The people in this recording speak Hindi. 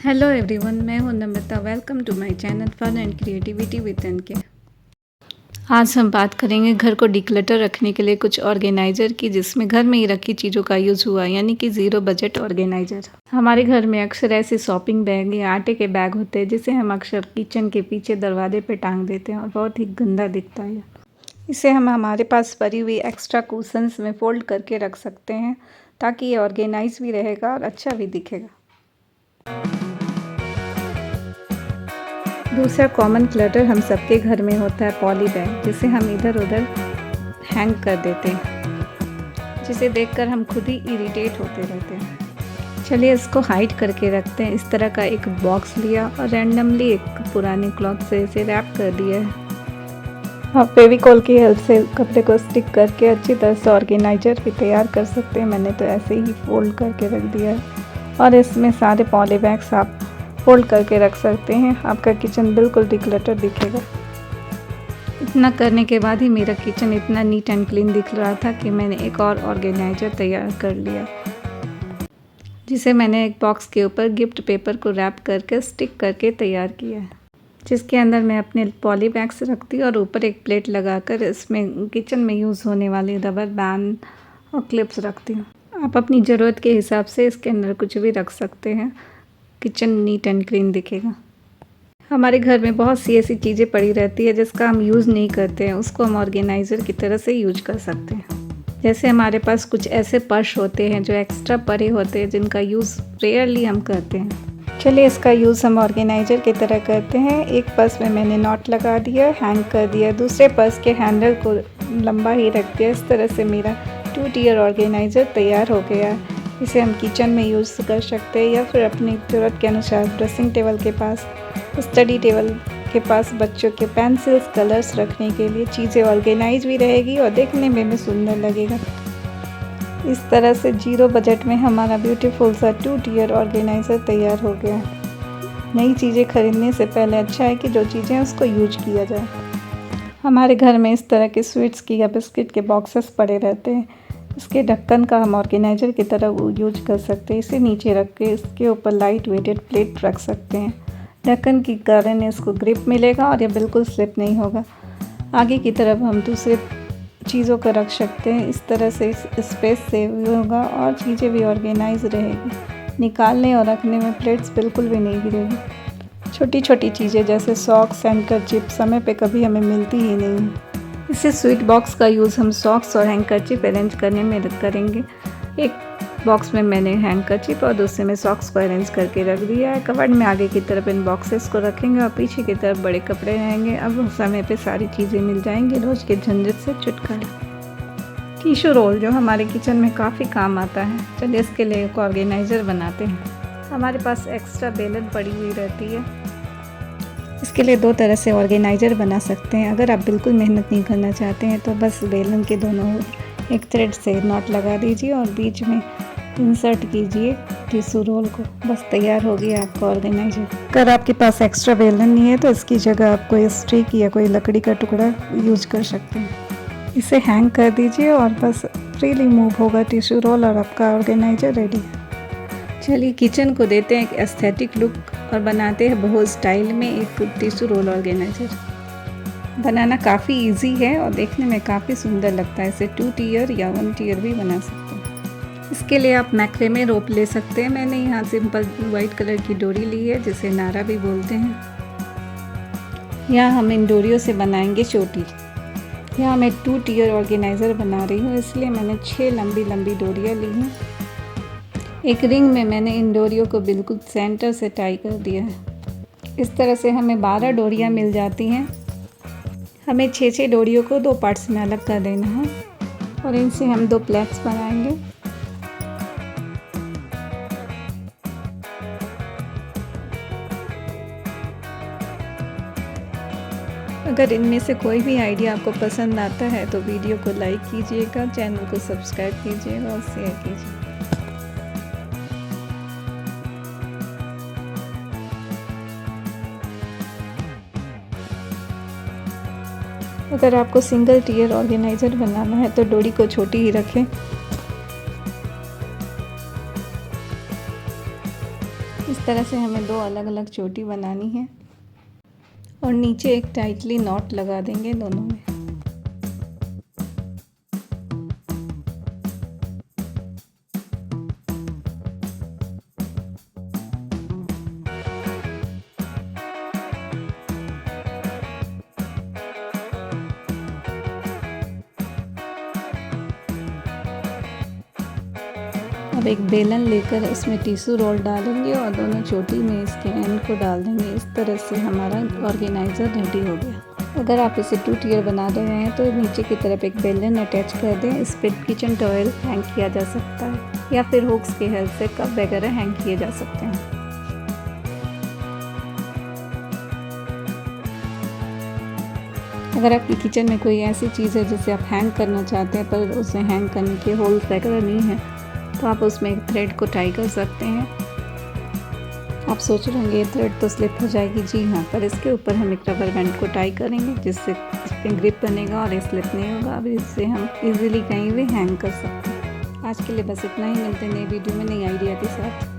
हेलो एवरीवन, मैं हूं Namrata. Welcome to my channel fun and creativity with NK. आज हम बात करेंगे घर को डिक्लटर रखने के लिए कुछ ऑर्गेनाइज़र की, जिसमें घर में ही रखी चीज़ों का यूज़ हुआ, यानी कि ज़ीरो बजट ऑर्गेनाइज़र। हमारे घर में अक्सर ऐसे शॉपिंग बैग या आटे के बैग होते हैं जिसे हम अक्सर किचन के पीछे दरवाजे पे टांग देते हैं और बहुत ही गंदा दिखता है। इसे हम हमारे पास पड़ी हुई एक्स्ट्रा कुशन्स में फोल्ड करके रख सकते हैं ताकि ये ऑर्गेनाइज भी रहेगा और अच्छा भी दिखेगा। दूसरा कॉमन क्लटर हम सबके घर में होता है पॉली बैग, जिसे हम इधर उधर हैंग कर देते हैं, जिसे देखकर हम खुद ही इरिटेट होते रहते हैं। चलिए इसको हाइड करके रखते हैं। इस तरह का एक बॉक्स लिया और रैंडमली एक पुराने क्लॉथ से इसे रैप कर दिया है। आप फेविकॉल की हेल्प से कपड़े को स्टिक करके अच्छी तरह से ऑर्गेनाइजर भी तैयार कर सकते हैं। मैंने तो ऐसे ही फोल्ड करके रख दिया है और इसमें सारे पॉली बैग्स आप फोल्ड करके रख सकते हैं। आपका किचन बिल्कुल डिक्लटर दिखेगा। इतना करने के बाद ही मेरा किचन इतना नीट एंड क्लीन दिख रहा था कि मैंने एक और ऑर्गेनाइजर तैयार कर लिया, जिसे मैंने एक बॉक्स के ऊपर गिफ्ट पेपर को रैप करके स्टिक करके तैयार किया है, जिसके अंदर मैं अपने पॉली बैग्स रखती और ऊपर एक प्लेट लगाकर इसमें किचन में यूज़ होने वाली रबर बैंड और क्लिप्स रखती हूँ। आप अपनी ज़रूरत के हिसाब से इसके अंदर कुछ भी रख सकते हैं। किचन नीट एंड क्लीन दिखेगा। हमारे घर में बहुत सी ऐसी चीज़ें पड़ी रहती है जिसका हम यूज़ नहीं करते हैं, उसको हम ऑर्गेनाइज़र की तरह से यूज कर सकते हैं। जैसे हमारे पास कुछ ऐसे पर्स होते हैं जो एक्स्ट्रा पड़े होते हैं, जिनका यूज़ रेयरली हम करते हैं। चलिए इसका यूज़ हम ऑर्गेनाइज़र की तरह करते हैं। एक पर्स में मैंने नॉट लगा दिया, हैंग कर दिया, दूसरे पर्स के हैंडल को लंबा ही रख दिया। इस तरह से मेरा 2 टियर ऑर्गेनाइज़र तैयार हो गया। इसे हम किचन में यूज़ कर सकते हैं या फिर अपनी ज़रूरत के अनुसार ड्रेसिंग टेबल के पास, स्टडी टेबल के पास बच्चों के पेंसिल्स, कलर्स रखने के लिए। चीज़ें ऑर्गेनाइज भी रहेगी और देखने में भी सुंदर लगेगा। इस तरह से जीरो बजट में हमारा ब्यूटीफुल सा 2 टियर ऑर्गेनाइज़र तैयार हो गया। नई चीज़ें खरीदने से पहले अच्छा है कि जो चीज़ें उसको यूज किया जाए। हमारे घर में इस तरह के स्वीट्स की या बिस्किट के बॉक्सेस पड़े रहते हैं। इसके ढक्कन का हम ऑर्गेनाइज़र की तरह यूज कर सकते हैं। इसे नीचे रख के इसके ऊपर लाइट वेटेड प्लेट रख सकते हैं। ढक्कन के कारण इसको ग्रिप मिलेगा और ये बिल्कुल स्लिप नहीं होगा। आगे की तरफ हम दूसरे चीज़ों को रख सकते हैं। इस तरह से स्पेस सेव भी होगा और चीज़ें भी ऑर्गेनाइज रहेगी। निकालने और रखने में प्लेट्स बिल्कुल भी नहीं गिरेगी। छोटी छोटी चीज़ें जैसे सॉक्स, हैंकरचिप समय पे कभी हमें मिलती ही नहीं है। इसे स्वीट बॉक्स का यूज़ हम सॉक्स और हैंकरचिप अरेंज करने में करेंगे। एक बॉक्स में मैंने हैंकरचिप और दूसरे में सॉक्स को अरेंज करके रख दिया है। कवर्ड में आगे की तरफ इन बॉक्सेस को रखेंगे और पीछे की तरफ बड़े कपड़े रहेंगे। अब समय पे सारी चीज़ें मिल जाएंगी, रोज़ के झंझट से छुटकारा। टिश्यू रोल जो हमारे किचन में काफ़ी काम आता है। चलिए इसके लिए एक ऑर्गेनाइज़र बनाते हैं। हमारे पास एक्स्ट्रा बेलन पड़ी हुई रहती है। इसके लिए 2 तरह से ऑर्गेनाइज़र बना सकते हैं। अगर आप बिल्कुल मेहनत नहीं करना चाहते हैं तो बस बेलन के दोनों ओर एक थ्रेड से नॉट लगा दीजिए और बीच में इंसर्ट कीजिए टिश्यू रोल को। बस तैयार हो गया आपका ऑर्गेनाइज़र। अगर आपके पास एक्स्ट्रा बेलन नहीं है तो इसकी जगह आप कोई स्टिक या कोई लकड़ी का टुकड़ा यूज कर सकते हैं। इसे हैंग कर दीजिए और बस फ्रीली मूव होगा टिश्यू रोल और आपका ऑर्गेनाइज़र रेडी है। चलिए किचन को देते हैं एक एस्थेटिक लुक और बनाते हैं बोहो स्टाइल में एक टिश्यू रोल ऑर्गेनाइज़र। बनाना काफ़ी इजी है और देखने में काफ़ी सुंदर लगता है। इसे 2 टियर या 1 टियर भी बना सकते हैं। इसके लिए आप मैक्रेमे रोप ले सकते हैं। मैंने यहाँ सिंपल वाइट कलर की डोरी ली है, जिसे नारा भी बोलते हैं। यहाँ हम इन डोरियों से बनाएंगे चोटी। यहाँ मैं 2 टियर ऑर्गेनाइज़र बना रही हूँ, इसलिए मैंने 6 लंबी लंबी डोरियाँ ली हैं। एक रिंग में मैंने इन डोरियों को बिल्कुल सेंटर से टाई कर दिया है। इस तरह से हमें 12 डोरियाँ मिल जाती हैं। हमें 6 डोरियों को 2 पार्ट्स में अलग कर देना है और इनसे हम 2 प्लेट्स बनाएंगे। अगर इनमें से कोई भी आइडिया आपको पसंद आता है तो वीडियो को लाइक कीजिएगा, चैनल को सब्सक्राइब कीजिएगा और शेयर कीजिए। अगर आपको सिंगल टियर ऑर्गेनाइज़र बनाना है तो डोरी को छोटी ही रखें। इस तरह से हमें 2 अलग अलग चोटी बनानी है और नीचे एक टाइटली नॉट लगा देंगे दोनों में। अब एक बेलन लेकर इसमें टिश्यू रोल डालेंगे और दोनों चोटी में इसके एंड को डाल देंगे। इस तरह से हमारा ऑर्गेनाइज़र रेडी हो गया। अगर आप इसे 2 टियर बना रहे हैं तो नीचे की तरफ एक बेलन अटैच कर दें। इस पर किचन टॉवेल हैंग किया जा सकता है या फिर हुक्स की हेल्प से कप वगैरह हैंग किए जा सकते हैं। अगर आपकी किचन में कोई ऐसी चीज़ है जिसे आप हैंग करना चाहते हैं पर उसे हैंग करने के होल्स वगैरह नहीं है तो आप उसमें एक थ्रेड को टाई कर सकते हैं। आप सोच रहे होंगे ये थ्रेड तो स्लिप हो जाएगी। जी हाँ, पर इसके ऊपर हम एक रबर बैंड को टाई करेंगे जिससे इस पर ग्रिप बनेगा और ये स्लिप नहीं होगा। अब इससे हम इजीली कहीं भी हैंग कर सकते हैं। आज के लिए बस इतना ही, मिलते हैं नई वीडियो में नई आइडिया के साथ।